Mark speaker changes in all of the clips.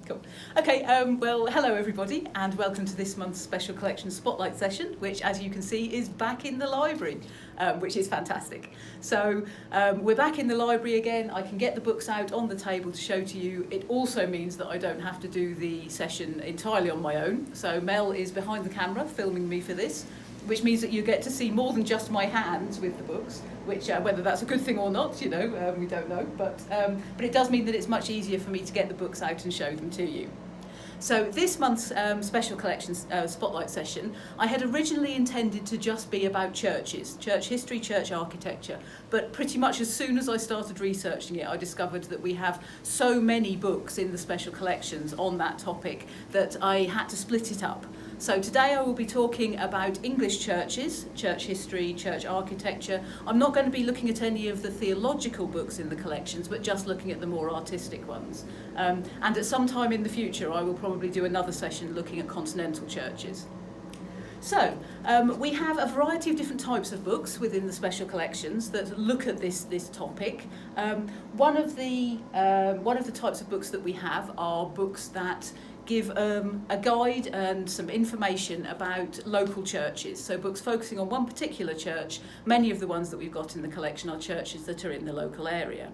Speaker 1: Cool. Okay, well, hello everybody, and welcome to this month's Special Collections Spotlight session, which, as you can see, is back in the library, which is fantastic. So we're back in the library again. I can get the books out on the table to show to you. It also means that I don't have to do the session entirely on my own. So Mel is behind the camera filming me for this, which means that you get to see more than just my hands with the books, which whether that's a good thing or not, we don't know, but it does mean that it's much easier for me to get the books out and show them to you. So this month's Special Collections Spotlight session, I had originally intended to just be about churches, church history, church architecture, but pretty much as soon as I started researching it, I discovered that we have so many books in the Special Collections on that topic that I had to split it up. So today I will be talking about English churches, church history, church architecture. I'm not going to be looking at any of the theological books in the collections, but just looking at the more artistic ones. And at some time in the future, I will probably do another session looking at continental churches. So we have a variety of different types of books within the special collections that look at this topic. One of the types of books that we have are books that give a guide and some information about local churches. So books focusing on one particular church. Many of the ones that we've got in the collection are churches that are in the local area.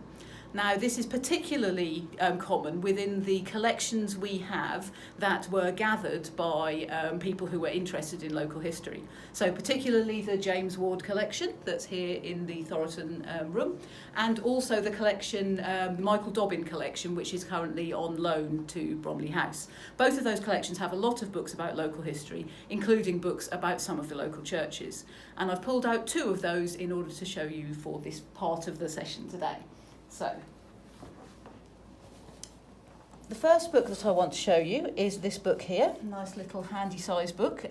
Speaker 1: Now, this is particularly common within the collections we have that were gathered by people who were interested in local history. So particularly the James Ward collection that's here in the Thoroton room, and also the collection, the Michael Dobbin collection, which is currently on loan to Bromley House. Both of those collections have a lot of books about local history, including books about some of the local churches. And I've pulled out two of those in order to show you for this part of the session today. So, the first book that I want to show you is this book here, a nice little handy sized book,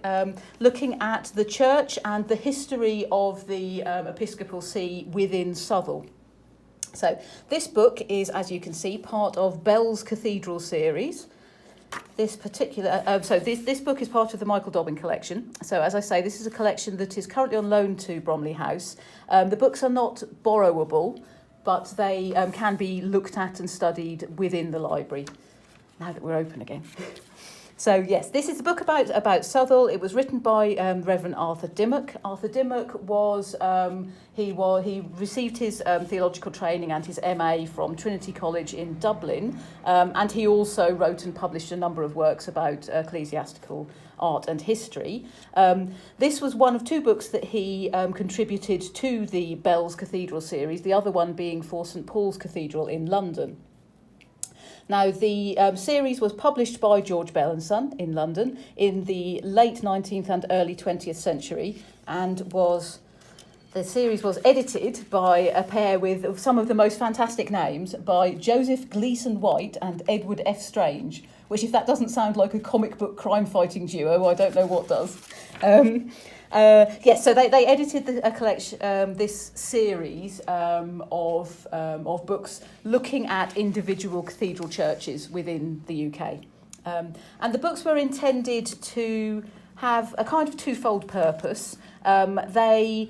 Speaker 1: looking at the church and the history of the Episcopal See within Southall. So this book is, as you can see, part of Bell's Cathedral series. This particular, this book is part of the Michael Dobbin collection. So as I say, this is a collection that is currently on loan to Bromley House. The books are not borrowable, but they can be looked at and studied within the library, now that we're open again. So yes, this is a book about Southall. It was written by Reverend Arthur Dimmock. Arthur Dimmock was he received his theological training and his MA from Trinity College in Dublin, and he also wrote and published a number of works about ecclesiastical art and history. This was one of two books that he contributed to the Bell's Cathedral series, the other one being for St Paul's Cathedral in London. Now, the series was published by George Bell and Son in London in the late 19th and early 20th century, and the series was edited by a pair with some of the most fantastic names, by Joseph Gleeson White and Edward F. Strange, which, if that doesn't sound like a comic book crime-fighting duo, I don't know what does. So they edited a collection, this series of books looking at individual cathedral churches within the UK. And the books were intended to have a kind of twofold purpose. The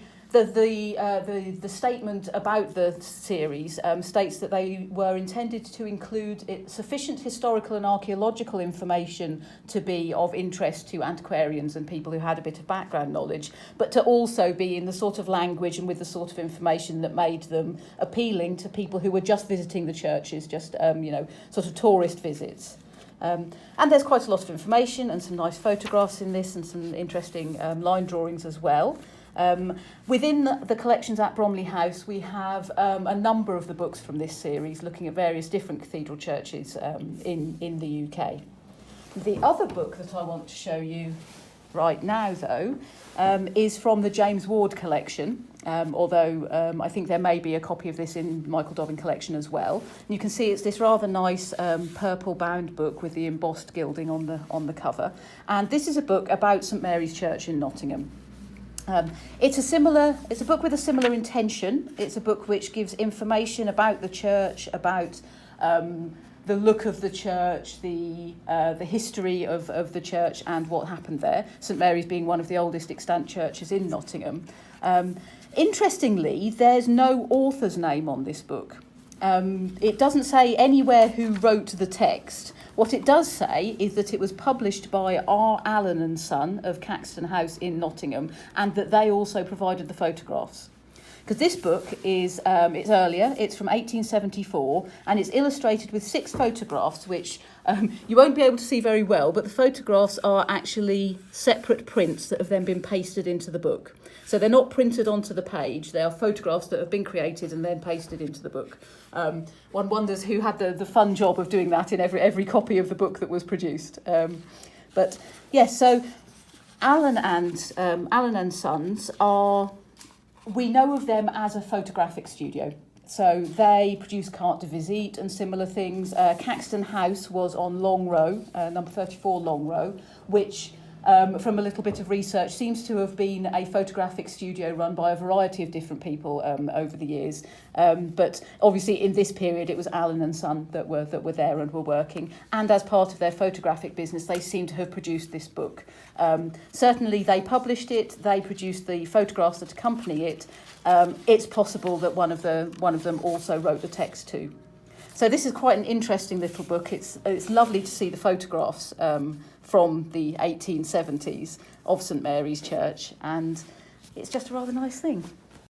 Speaker 1: statement about the series states that they were intended to include sufficient historical and archaeological information to be of interest to antiquarians and people who had a bit of background knowledge, but to also be in the sort of language and with the sort of information that made them appealing to people who were just visiting the churches, just sort of tourist visits. And there's quite a lot of information and some nice photographs in this and some interesting line drawings as well. Within the collections at Bromley House, we have a number of the books from this series looking at various different cathedral churches in the UK. The other book that I want to show you right now, though, is from the James Ward collection, although I think there may be a copy of this in Michael Dobbin collection as well. And you can see it's this rather nice purple-bound book with the embossed gilding on the cover. And this is a book about St Mary's Church in Nottingham. It's a book with a similar intention. It's a book which gives information about the church, about the look of the church, the history of the church and what happened there. St Mary's being one of the oldest extant churches in Nottingham. Interestingly, there's no author's name on this book. It doesn't say anywhere who wrote the text. What it does say is that it was published by R. Allen and Son of Caxton House in Nottingham, and that they also provided the photographs. Because this book is, it's earlier, it's from 1874, and it's illustrated with 6 photographs, which you won't be able to see very well, but the photographs are actually separate prints that have then been pasted into the book. So they're not printed onto the page, they are photographs that have been created and then pasted into the book. One wonders who had the fun job of doing that in every copy of the book that was produced. But yes, so Allen and Sons are... We know of them as a photographic studio. So they produce carte de visite and similar things. Caxton House was on Long Row, number 34 Long Row, which, from a little bit of research, seems to have been a photographic studio run by a variety of different people over the years. But obviously in this period it was Allen and Son that were there and were working. And as part of their photographic business, they seem to have produced this book. Certainly they published it, they produced the photographs that accompany it. It's possible that one of them also wrote the text too. So this is quite an interesting little book. It's lovely to see the photographs from the 1870s of St Mary's Church, and it's just a rather nice thing.